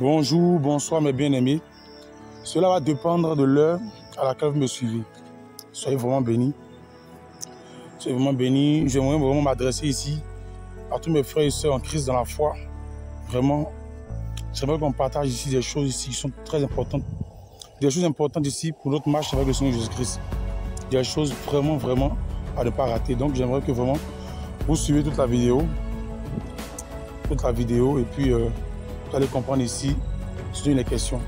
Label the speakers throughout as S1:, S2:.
S1: Bonjour, bonsoir mes bien-aimés. Cela va dépendre de l'heure à laquelle vous me suivez. Soyez vraiment bénis. Soyez vraiment bénis. J'aimerais vraiment m'adresser ici à tous mes frères et sœurs en Christ dans la foi. Vraiment, j'aimerais qu'on partage ici des choses ici qui sont très importantes. Des choses importantes ici pour notre marche avec le Seigneur Jésus-Christ. Des choses vraiment à ne pas rater. Donc j'aimerais que vraiment vous suivez toute la vidéo. Et puis vous allez comprendre ici sur les questions.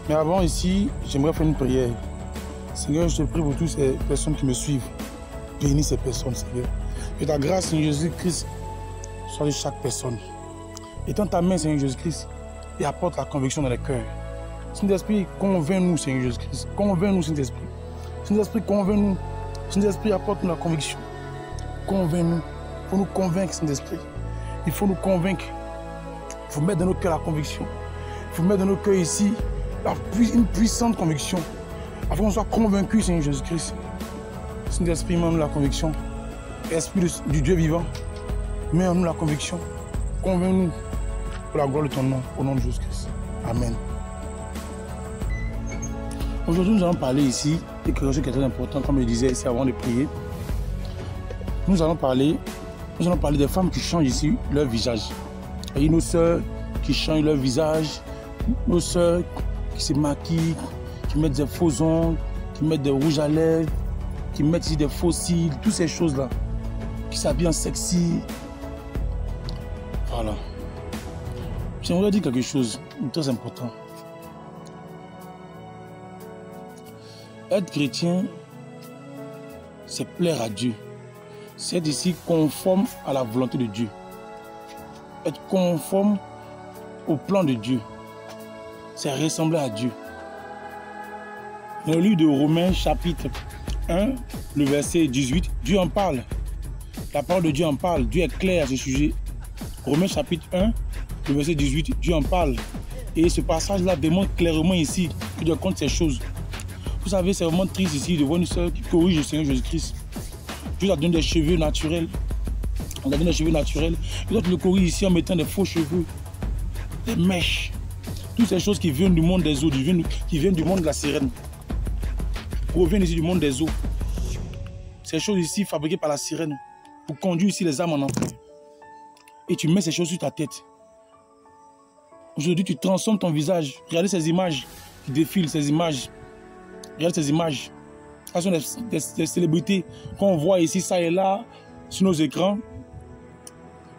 S1: Mais avant ici, j'aimerais faire une prière. Seigneur, je te prie pour toutes ces personnes qui me suivent. Bénis ces personnes, Seigneur. Que ta grâce, Seigneur Jésus-Christ, soit de chaque personne. Étends ta main, Seigneur Jésus-Christ, et apporte la conviction dans les cœurs. Saint-Esprit, convainc-nous, Seigneur Jésus-Christ. Convainc-nous, Saint-Esprit. Saint-Esprit, convainc-nous. Saint-Esprit, apporte-nous la conviction. Convainc-nous. Il faut nous convaincre, Saint-Esprit. Il faut nous convaincre. Il faut mettre dans nos cœurs la conviction. Il faut mettre dans nos cœurs ici une puissante conviction. Afin qu'on soit convaincu, Seigneur Jésus-Christ. Saint-Esprit, mets en nous la conviction. Esprit du Dieu vivant, mets en nous la conviction. Convainc-nous pour la gloire de ton nom, au nom de Jésus-Christ. Amen. Aujourd'hui, nous allons parler ici de quelque chose qui est très important, comme je disais ici avant de prier. Nous allons parler des femmes qui changent ici leur visage. Et nos sœurs qui changent leur visage, nos sœurs qui se maquillent, qui mettent des faux ongles, qui mettent des rouges à lèvres, qui mettent ici des faux cils, toutes ces choses-là, qui s'habillent en sexy. Voilà. J'aimerais dire quelque chose de très important. Être chrétien, c'est plaire à Dieu. C'est être ici conforme à la volonté de Dieu. Être conforme au plan de Dieu. C'est ressembler à Dieu. Dans le livre de Romains chapitre 1, le verset 18, Dieu en parle. La parole de Dieu en parle. Dieu est clair à ce sujet. Romains chapitre 1, le verset 18, Dieu en parle. Et ce passage-là démontre clairement ici que Dieu compte ces choses. Vous savez, c'est vraiment triste ici de voir une sœur qui corrige le Seigneur Jésus-Christ. Dieu a donné des cheveux naturels. On a donné des cheveux naturels. Et l'autre le corrige ici en mettant des faux cheveux, des mèches. Toutes ces choses qui viennent du monde des eaux, qui viennent du monde de la sirène. Proviennent ici du monde des eaux. Ces choses ici fabriquées par la sirène pour conduire ici les âmes en enfer. Et tu mets ces choses sur ta tête. Aujourd'hui, tu transformes ton visage. Regardez ces images qui défilent, ces images. Regardez ces images. Ce sont des célébrités qu'on voit ici, ça et là, sur nos écrans,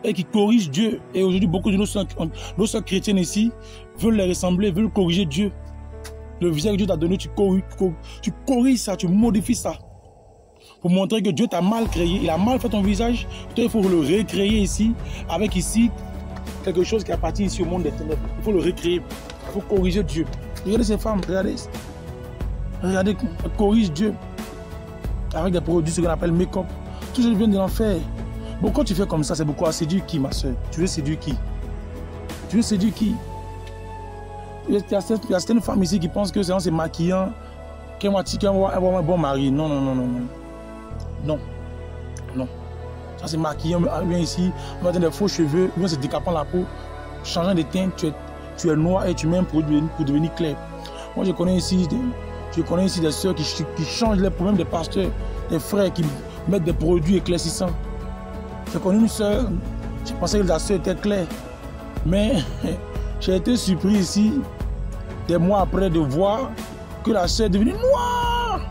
S1: et qui corrigent Dieu. Et aujourd'hui, beaucoup de nos sœurs chrétiennes ici veulent les ressembler, veulent corriger Dieu. Le visage que Dieu t'a donné, tu corriges ça, tu modifies ça. Pour montrer que Dieu t'a mal créé. Il a mal fait ton visage. Toi, il faut le recréer ici, avec ici quelque chose qui appartient ici au monde des ténèbres. Il faut le recréer. Il faut corriger Dieu. Regardez ces femmes, regardez. Regardez, elles corrigent Dieu. Avec des produits, ce qu'on appelle make-up. Tout ça vient de l'enfer. Bon, quand tu fais comme ça, c'est pourquoi séduire qui, ma soeur? Tu veux séduire qui? Tu veux séduire qui? Il y a certaines femmes ici qui pensent que c'est en se maquillant qu'elles vont avoir un bon mari. Non. Non. Ça c'est maquillant, on vient ici, on va mettre des faux cheveux, on vient se décapant la peau, changeant de teint, tu es noir et tu mets un produit pour devenir clair. Moi je connais ici des sœurs qui changent les problèmes des pasteurs, des frères qui mettent des produits éclaircissants. J'ai connu une sœur, je pensais que la sœur était claire, mais j'ai été surpris ici, des mois après, de voir que la sœur est devenue noire.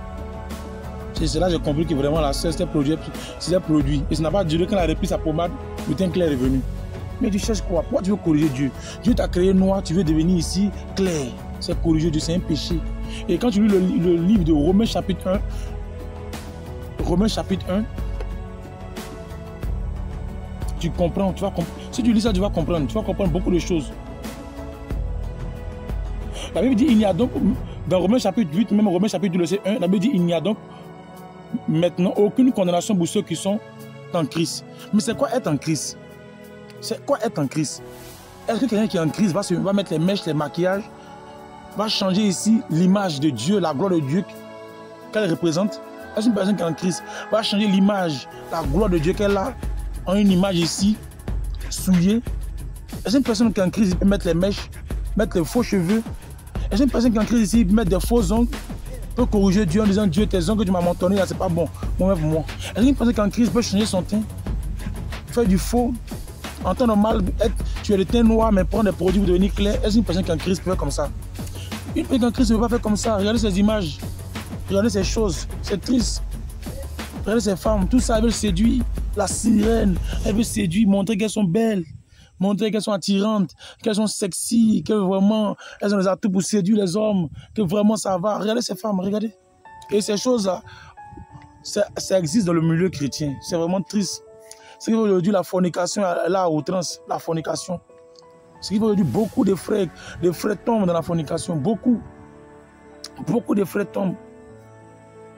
S1: C'est là que j'ai compris que vraiment la sœur c'était produit. Et ça n'a pas duré quand elle a repris sa pommade, le teint clair est venu. Mais tu cherches quoi? Pourquoi tu veux corriger Dieu? Dieu t'a créé noir, tu veux devenir ici clair. C'est corriger Dieu, c'est un péché. Et quand tu lis le livre de Romains chapitre 1, tu comprends, si tu lis ça, tu vas comprendre beaucoup de choses. La Bible dit, il n'y a donc, dans Romains chapitre 8, même Romains chapitre 2, verset 1, la Bible dit, il n'y a donc maintenant aucune condamnation pour ceux qui sont en Christ. Mais c'est quoi être en Christ? C'est quoi être en Christ? Est-ce que quelqu'un qui est en Christ va mettre les mèches, les maquillages, va changer ici l'image de Dieu, la gloire de Dieu qu'elle représente? Est-ce qu'une personne qui est en Christ va changer l'image, la gloire de Dieu qu'elle a en une image ici, souillée? Est-ce qu'une personne qui est en Christ peut mettre les mèches, mettre les faux cheveux. Est-ce une personne qui est en crise ici, mettre des faux ongles, peut corriger Dieu en disant Dieu, tes ongles que tu m'as mentonné là, c'est pas bon. Moi, pour moi. Est-ce qu'une personne qui est en crise peut changer son teint, faire du faux, en temps normal, tu as le teint noir, mais prendre des produits pour devenir clair? Est-ce qu'une personne qui est en crise peut faire comme ça? Une personne qui est en crise ne peut pas faire comme ça. Regardez ces images, regardez ces choses, c'est triste. Regardez ces femmes, tout ça, elles veulent séduire. La sirène, elle veut séduire, montrer qu'elles sont belles, montrer qu'elles sont attirantes, qu'elles sont sexy, que vraiment, elles ont les atouts pour séduire les hommes, que vraiment ça va. Regardez ces femmes, regardez. Et ces choses-là, ça existe dans le milieu chrétien. C'est vraiment triste. C'est qu'aujourd'hui, la fornication, là, à outrance, la fornication. C'est qu'aujourd'hui, beaucoup de frères tombent dans la fornication. Beaucoup de frères tombent.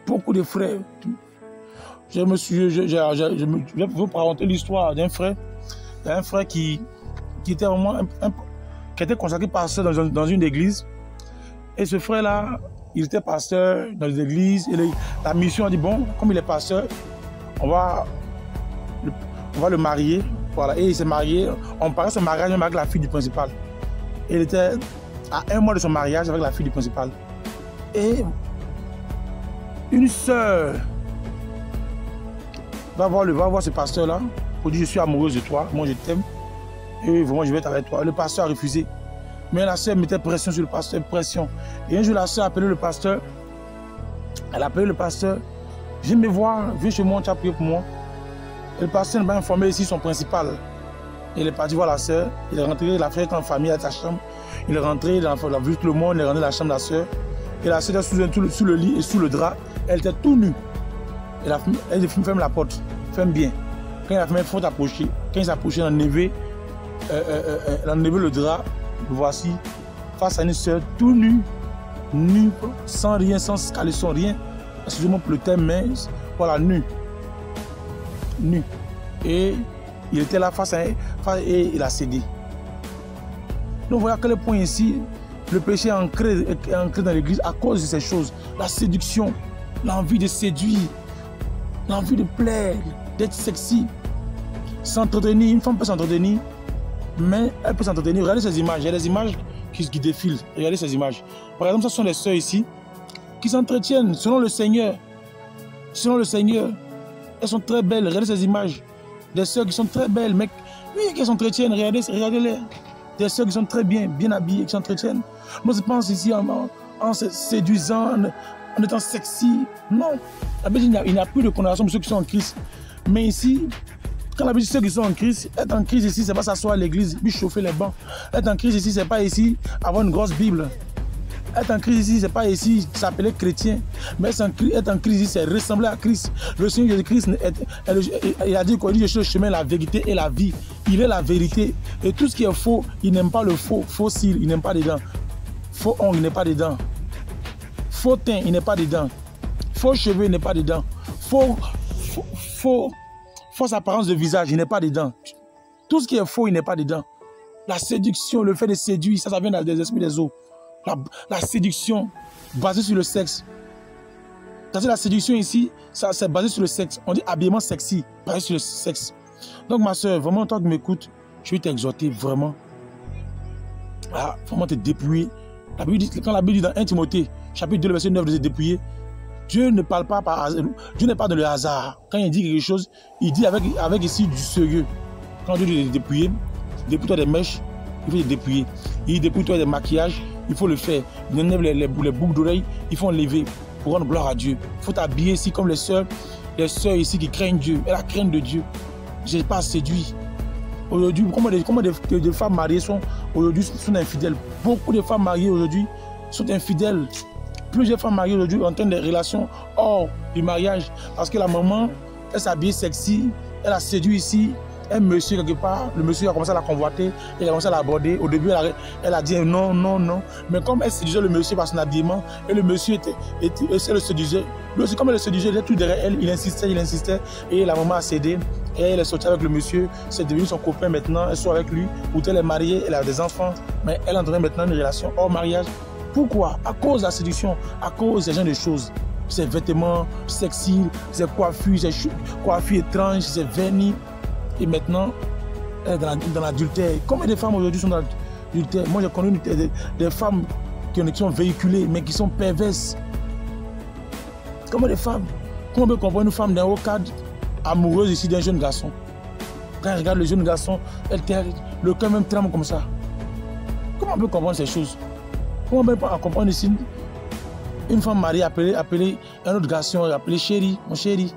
S1: Beaucoup de frères. Je vais vous raconter l'histoire d'un frère. Un frère qui était vraiment qui était consacré pasteur dans une église. Et ce frère-là, il était pasteur dans les églises. Et la mission a dit, bon, comme il est pasteur, on va le marier. Voilà. Et il s'est marié. On parlait de son mariage même avec la fille du principal. Et il était à 1 mois de son mariage avec la fille du principal. Et une sœur va voir ce pasteur-là pour dire, je suis amoureuse de toi, moi je t'aime, et vraiment je vais être avec toi. Le pasteur a refusé. Mais la sœur mettait pression sur le pasteur, pression. Et un jour, la sœur a appelé le pasteur. Elle a appelé le pasteur. Viens me voir, viens chez moi, tu as prié pour moi. Et le pasteur m'a informé ici son principal. Il est parti voir la sœur. Il est rentré, la frère était en famille à sa chambre. Il est rentré, il a vu tout le monde, il est rentré dans la chambre de la sœur. Et la sœur était sous le lit et sous le drap. Elle était tout nue. Elle ferme la porte, ferme bien. Quand il a fermé, il faut t'approcher. Quand il s'est approché, il a enlevé le drap. Voici, face à une sœur tout nue, sans rien, sans caleçon, rien. Excusez-moi pour le terme, mais voilà, nu. Et il était là face à elle, et il a cédé. Donc voilà à quel point ici, le péché est ancré dans l'église à cause de ces choses. La séduction, l'envie de séduire, l'envie de plaire, d'être sexy, s'entretenir. Une femme peut s'entretenir, mais elle peut s'entretenir. Regardez ces images, il y a des images qui défilent. Regardez ces images. Par exemple, ce sont les sœurs ici qui s'entretiennent selon le Seigneur. Selon le Seigneur, elles sont très belles. Regardez ces images. Des sœurs qui sont très belles, mais oui, qui s'entretiennent. Regardez-les. Des sœurs qui sont très bien habillées, qui s'entretiennent. Moi, je pense ici en se séduisant, en étant sexy. Non. La Bible dit qu'il n'y a plus de condamnation pour ceux qui sont en Christ. Mais ici, quand la Bible dit ceux qui sont en Christ, être en Christ ici, c'est pas s'asseoir à l'église, puis chauffer les bancs. Être en Christ ici, c'est pas ici avoir une grosse Bible. Être en Christ ici, c'est pas ici s'appeler chrétien. Mais être en Christ ici, c'est ressembler à Christ. Le Seigneur Jésus-Christ, il a dit qu'il dit, je suis le chemin, la vérité et la vie. Il est la vérité. Et tout ce qui est faux, il n'aime pas le faux. Faux cils, il n'aime pas dedans. Faux ongles, il n'est pas dedans. Faux teint, il n'est pas dedans. Faux cheveux, il n'est pas dedans. Fausse apparence de visage, il n'est pas dedans. Tout ce qui est faux, il n'est pas dedans. La séduction, le fait de séduire, ça vient des esprits des eaux. La séduction basée sur le sexe. Parce que la séduction ici, c'est basé sur le sexe. On dit habillement sexy, basé sur le sexe. Donc ma soeur, vraiment, toi qui m'écoutes, je vais t'exhorter vraiment à vraiment te dépouiller. Quand la Bible dit dans 1 Timothée, chapitre 2, le verset 9, de se dépouiller, Dieu ne parle pas par hasard. Dieu n'est pas dans le hasard. Quand il dit quelque chose, il dit avec ici du sérieux. Quand Dieu dit de dépouiller, dépouille-toi des mèches, il faut te dépouiller. Il dit dépouille-toi des maquillages, il faut le faire. Il enlève les boucles d'oreilles, il faut enlever pour rendre gloire à Dieu. Il faut t'habiller ici comme les sœurs ici qui craignent Dieu. Et la crainte de Dieu, je n'ai pas séduit. Aujourd'hui, comment des femmes mariées sont infidèles. Beaucoup de femmes mariées aujourd'hui sont infidèles. Plusieurs femmes mariées aujourd'hui ont des relations hors du mariage parce que la maman, elle s'habille sexy, elle a séduit ici, un monsieur quelque part, le monsieur a commencé à la convoiter, il a commencé à l'aborder. Au début, elle a dit non, non, non. Mais comme elle séduisait le monsieur par son habillement, et le monsieur le séduisait, lui aussi, comme elle le séduisait, il était tout derrière elle, il insistait, et la maman a cédé, et elle est sortie avec le monsieur, c'est devenu son copain maintenant, elle soit avec lui, ou elle est mariée, elle a des enfants, mais elle entrait maintenant une relation hors mariage. Pourquoi? À cause de la séduction, à cause de ce genre de choses. Ces vêtements sexy, ces coiffures étranges, ces vernis. Et maintenant, elle est dans l'adultère. Combien de femmes aujourd'hui sont Moi, je connais des femmes qui sont véhiculées, mais qui sont perverses. Comment des femmes? Comment on peut comprendre une femme d'un haut cadre amoureuse ici d'un jeune garçon? Quand elle regarde le jeune garçon, le cœur même tremble comme ça. Comment on peut comprendre ces choses? Comment on peut comprendre ici une femme mariée appeler un autre garçon, appeler chéri, mon chéri?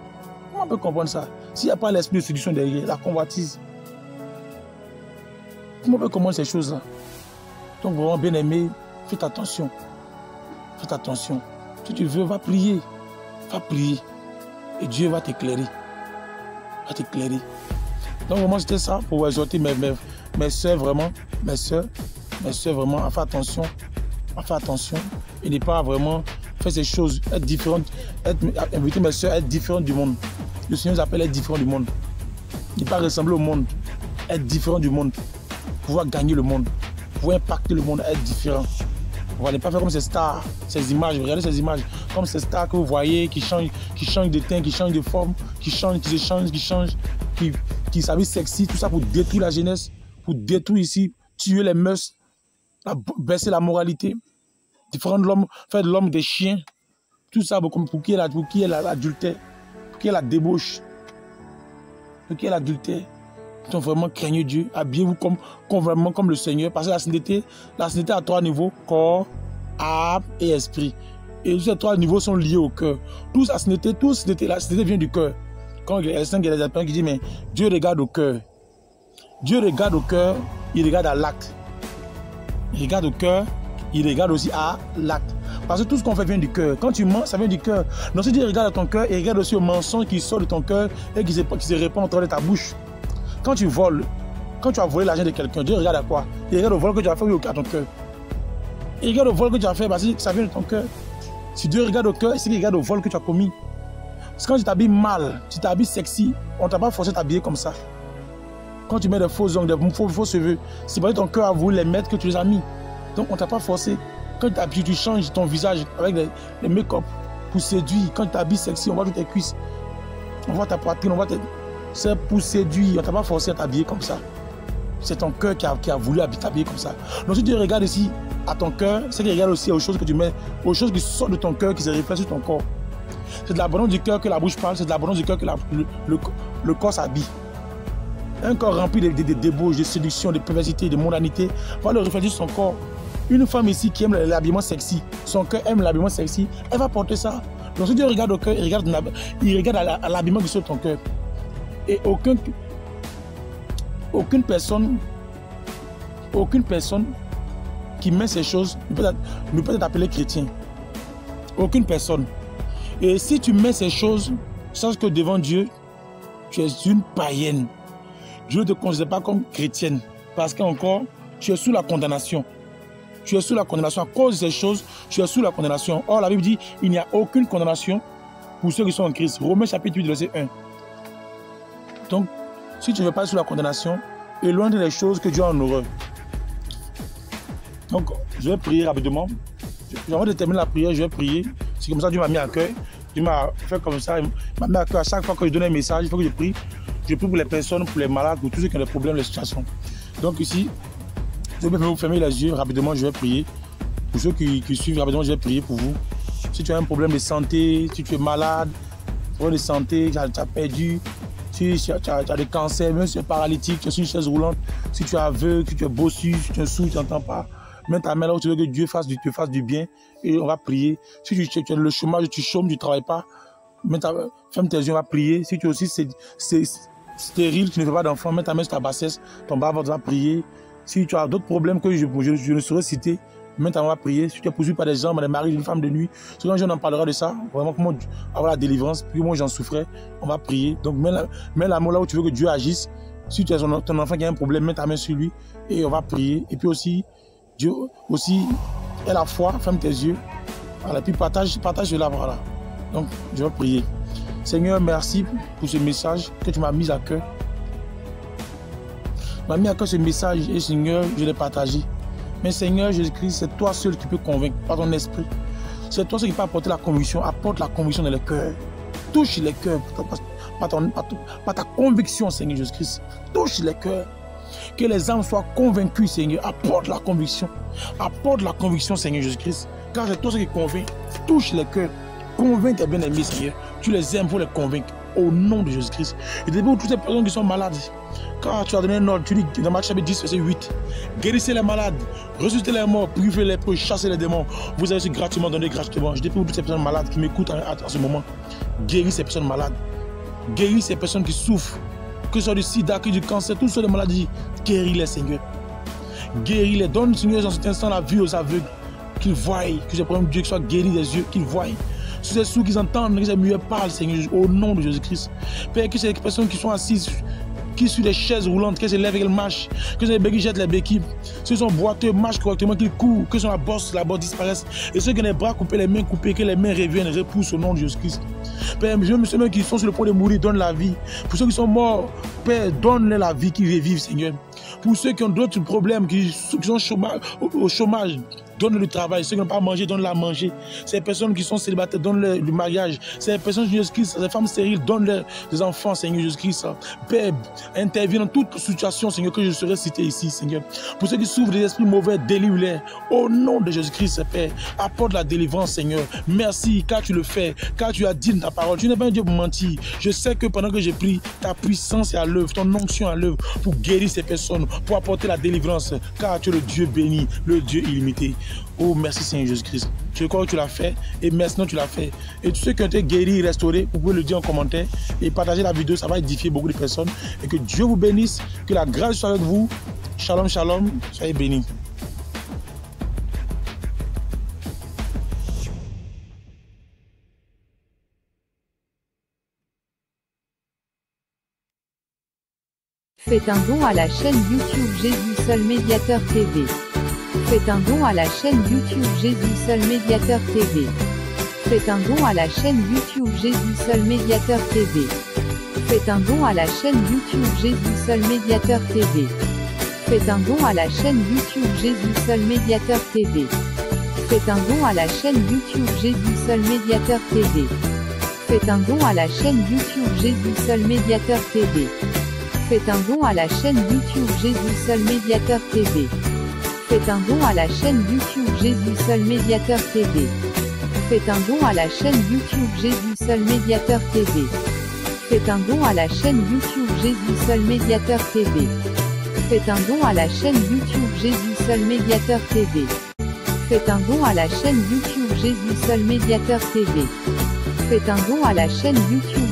S1: Comment on peut comprendre ça? S'il n'y a pas l'esprit de séduction derrière, la convoitise. Comment on peut comprendre ces choses-là? Donc vraiment bien aimé, faites attention. Faites attention. Si tu veux, va prier. Va prier. Et Dieu va t'éclairer. Va t'éclairer. Donc vraiment c'était ça pour exhorter mes soeurs vraiment. Mes soeurs vraiment à faire attention. À faire attention. Et ne pas vraiment faire ces choses. Être différente. Inviter mes soeurs à être différentes du monde. Le Seigneur nous appelle à être différents du monde. Ne pas ressembler au monde. Être différent du monde. Pouvoir gagner le monde. Pouvoir impacter le monde. Être différent. On ne va pas faire comme ces stars, ces images. Regardez ces images. Comme ces stars que vous voyez qui changent de teint, qui changent de forme, qui changent, qui s'habillent sexy. Tout ça pour détruire la jeunesse. Pour détruire ici, tuer les mœurs, baisser la moralité. Faire de l'homme des chiens. Tout ça pour qui est l'adultère. Pour qui est la débauche. Pour qui est l'adultère. Donc vraiment craignez Dieu, habillez-vous vraiment comme le Seigneur, parce que la sainteté a 3 niveaux, corps, âme et esprit. Et ces 3 niveaux sont liés au cœur. La sainteté vient du cœur. Quand il y a des personnes qui disent, mais Dieu regarde au cœur. Dieu regarde au cœur, il regarde à l'acte. Il regarde au cœur, il regarde aussi à l'acte. Parce que tout ce qu'on fait vient du cœur. Quand tu mens, ça vient du cœur. Donc si Dieu regarde à ton cœur, il regarde aussi au mensonge qui sort de ton cœur et qui se répand au travers de ta bouche. Quand tu voles, quand tu as volé l'argent de quelqu'un, Dieu regarde à quoi? Il regarde au vol que tu as fait ou à ton cœur. Il regarde au vol que tu as fait parce que ça vient de ton cœur. Si Dieu regarde au cœur, c'est qu'il regarde au vol que tu as commis. Parce que quand tu t'habilles mal, tu t'habilles sexy, on ne t'a pas forcé de t'habiller comme ça. Quand tu mets des faux ongles, des faux cheveux, c'est parce que ton cœur a voulu les mettre que tu les as mis. Donc on ne t'a pas forcé. Quand tu changes ton visage avec les make-up pour séduire, quand tu t'habilles sexy, on voit tes cuisses, on voit ta poitrine, on voit tes... C'est pour séduire, on ne t'a pas forcé à t'habiller comme ça. C'est ton cœur qui a voulu t'habiller comme ça. Donc si tu regardes ici à ton cœur, c'est qu'il regarde aussi aux choses que tu mets, aux choses qui sortent de ton cœur, qui se reflètent sur ton corps. C'est de l'abondance du cœur que la bouche parle, c'est de l'abondance du cœur que le corps s'habille. Un corps rempli de débauches, de séduction, de perversité, de mondanité, va le refléter sur son corps. Une femme ici qui aime l'habillement sexy, son cœur aime l'habillement sexy, elle va porter ça. Donc si Dieu regarde au cœur, il regarde à l'habillement qui est sur ton cœur. Et aucune personne qui met ces choses ne peut être appelée chrétien. Aucune personne. Et si tu mets ces choses, sache que devant Dieu, tu es une païenne. Dieu ne te considère pas comme chrétienne. Parce qu'encore, tu es sous la condamnation. Tu es sous la condamnation. À cause de ces choses, tu es sous la condamnation. Or, la Bible dit, il n'y a aucune condamnation pour ceux qui sont en Christ. Romains chapitre 8, verset 1. Donc, si tu ne veux pas être sous la condamnation, éloigne les choses que Dieu a en horreur. Donc, je vais prier rapidement. Avant de terminer la prière, je vais prier. C'est comme ça que Dieu m'a mis à cœur. Dieu m'a fait comme ça. Il m'a mis à cœur à chaque fois que je donne un message. Il faut que je prie. Je prie pour les personnes, pour les malades, pour tous ceux qui ont des problèmes, les situations. Donc ici, je vais vous fermer les yeux. Rapidement, je vais prier. Pour ceux qui suivent, rapidement, je vais prier pour vous. Si tu as un problème de santé, si tu es malade, problème de santé, tu as perdu, si tu as des cancers, même si tu es paralytique, tu es sur une chaise roulante, si tu es aveugle, si tu es bossu, si tu es sourd, tu n'entends pas, mets ta main là où tu veux que Dieu te fasse du bien et on va prier. Si tu as le chômage, tu chômes, tu ne travailles pas, ferme tes yeux, on va prier. Si tu es aussi stérile, tu ne fais pas d'enfant, mets ta main sur ta bassesse, ton bas va prier. Si tu as d'autres problèmes que je ne saurais citer, maintenant on va prier. Si tu es poursuivi par des gens, des maris, des femmes de nuit, souvent on en parlera de ça, vraiment comment avoir la délivrance, puis moi j'en souffrais, on va prier. Donc mets la main là où tu veux que Dieu agisse. Si tu as ton enfant qui a un problème, mets ta main sur lui et on va prier. Et puis aussi, Dieu aussi est la foi, ferme tes yeux. Voilà, puis partage cela, voilà. Donc je vais prier. Seigneur, merci pour ce message que tu m'as mis à cœur. Tu m'as mis à cœur ce message et Seigneur, je l'ai partagé. Mais Seigneur Jésus-Christ, c'est toi seul qui peux convaincre par ton esprit. C'est toi seul qui peut apporter la conviction. Apporte la conviction dans les cœurs. Touche les cœurs par ta conviction, Seigneur Jésus-Christ. Touche les cœurs. Que les âmes soient convaincues, Seigneur. Apporte la conviction. Apporte la conviction, Seigneur Jésus-Christ. Car c'est toi ce qui convainc. Touche les cœurs. Convainc tes bien-aimés, Seigneur. Tu les aimes pour les convaincre. Au nom de Jésus-Christ. Et début toutes ces personnes qui sont malades. Car tu as donné un ordre, tu dis dans Matthieu chapitre 10, verset 8. Guérissez les malades, ressuscitez les morts, purifiez les peuples, chassez les démons. Vous avez aussi gratuitement donné gratuitement. Je dis pour toutes ces personnes malades qui m'écoutent à ce moment. Guéris ces personnes malades. Guéris ces personnes qui souffrent. Que ce soit du sida, que du cancer, toutes sortes de maladies. Guéris-les, Seigneur. Guéris-les. Donne, Seigneur, dans cet instant la vue aux aveugles. Qu'ils voient, que ces problèmes de Dieu qui soient guéris des yeux, qu'ils voient. Tous ces sourds qui entendent, que ces muets parlent, Seigneur, au nom de Jésus-Christ. Père, que ces personnes qui sont assises, qui sur des chaises roulantes, qu'elles se lèvent et qu'elles marchent, que ces béquilles jettent les béquilles, ceux qui sont boiteux, marchent correctement, qu'ils courent, que la bosse disparaisse, et ceux qui ont les bras coupés, les mains coupées, que les mains reviennent, repoussent au nom de Jésus-Christ. Père, ceux qui sont sur le point de mourir, donne la vie. Pour ceux qui sont morts, Père, donne-leur la vie, qu'ils revivent, Seigneur. Pour ceux qui ont d'autres problèmes, qui sont au chômage, donne le travail. Ceux qui n'ont pas mangé, donne-le à manger. Ces personnes qui sont célibataires, donne-leur le mariage. Ces personnes, Jésus-Christ, ces femmes stériles, donne-leur des enfants, Seigneur Jésus-Christ. Père, interviens dans toute situation, Seigneur, que je serai cité ici, Seigneur. Pour ceux qui souffrent des esprits mauvais, délivre-les. Au nom de Jésus-Christ, Père, apporte la délivrance, Seigneur. Merci, car tu le fais, car tu as dit dans ta parole. Tu n'es pas un Dieu pour mentir. Je sais que pendant que j'ai pris, ta puissance est à l'œuvre, ton onction est à l'œuvre pour guérir ces personnes, pour apporter la délivrance, car tu es le Dieu béni, le Dieu illimité. Oh, merci Seigneur Jésus-Christ. Je crois que tu l'as fait et maintenant tu l'as fait. Et tous ceux qui ont été guéris, restaurés, vous pouvez le dire en commentaire et partager la vidéo, ça va édifier beaucoup de personnes. Et que Dieu vous bénisse, que la grâce soit avec vous. Shalom, shalom, soyez bénis.
S2: Faites un don à la chaîne YouTube Jésus Seul Médiateur TV. Faites un don à la chaîne YouTube Jésus Seul Médiateur TV. Faites un don à la chaîne YouTube Jésus Seul Médiateur TV. Faites un don à la chaîne YouTube Jésus Seul Médiateur TV. Faites un don à la chaîne YouTube Jésus Seul Médiateur TV. Faites un don à la chaîne YouTube Jésus Seul Médiateur TV. Faites un don à la chaîne YouTube Jésus Seul Médiateur TV. Faites un don à la chaîne YouTube Jésus Seul Médiateur TV. Faites un don à la chaîne YouTube Jésus Seul Médiateur TV. Faites un don à la chaîne YouTube Jésus Seul Médiateur TV. Faites un don à la chaîne YouTube Jésus Seul Médiateur TV. Faites un don à la chaîne YouTube Jésus Seul Médiateur TV. Faites un don à la chaîne YouTube Jésus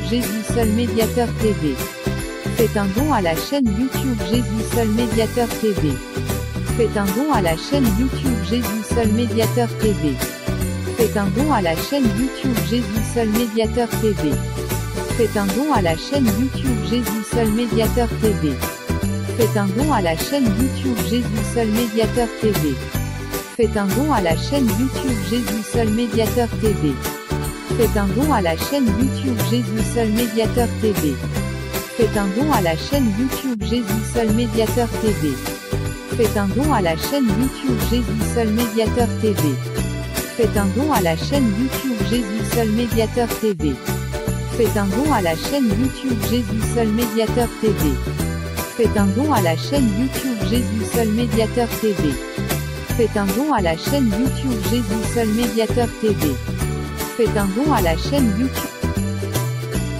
S2: Seul Médiateur TV. Faites un don à la chaîne YouTube Jésus Seul Médiateur TV. Faites un don à la chaîne YouTube Jésus Seul Médiateur TV. Faites un don à la chaîne YouTube Jésus Seul Médiateur TV. Faites un don à la chaîne YouTube Jésus Seul Médiateur TV. Faites un don à la chaîne YouTube Jésus Seul Médiateur TV. Faites un don à la chaîne YouTube Jésus Seul Médiateur TV. Faites un don à la chaîne YouTube Jésus Seul Médiateur TV. Faites un don à la chaîne YouTube Jésus Seul Médiateur TV. Faites un don à la chaîne YouTube Jésus Seul Médiateur TV. Faites un don à la chaîne YouTube Jésus Seul Médiateur TV. Faites un don à la chaîne YouTube Jésus Seul Médiateur TV. Faites un don à la chaîne YouTube Jésus Seul Médiateur TV. Faites un don à la chaîne YouTube Jésus Seul Médiateur TV. Faites un don à la chaîne YouTube Jésus Seul Médiateur TV. Faites un don à la chaîne YouTube.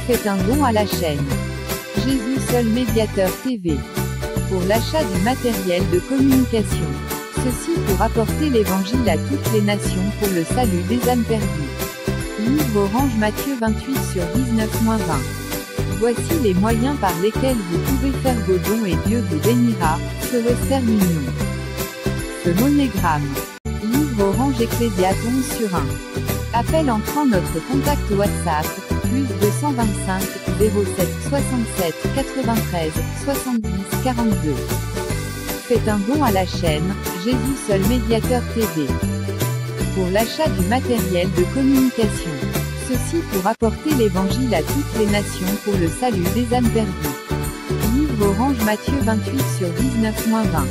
S2: Faites un don à la chaîne Jésus Seul Médiateur TV. Pour l'achat du matériel de communication. Ceci pour apporter l'évangile à toutes les nations pour le salut des âmes perdues. Livre Orange Matthieu 28/19-20. Voici les moyens par lesquels vous pouvez faire vos dons et Dieu vous bénira. Ce Western Union. Ce monégramme. Livre Orange Ecclésiaste 11/1. Appel entrant notre contact WhatsApp, plus 225 07 67 93 70 42. Faites un don à la chaîne Jésus Seul Médiateur TV. Pour l'achat du matériel de communication. Ceci pour apporter l'évangile à toutes les nations pour le salut des âmes perdues. Livre Orange Matthieu 28/19-20.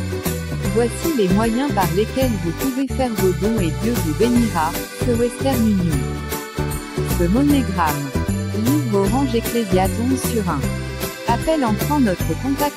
S2: Voici les moyens par lesquels vous pouvez faire vos dons et Dieu vous bénira. Ce Western Union. Ce monégramme. Livre Orange Ecclésiaste 11/1. Appel entrant notre contact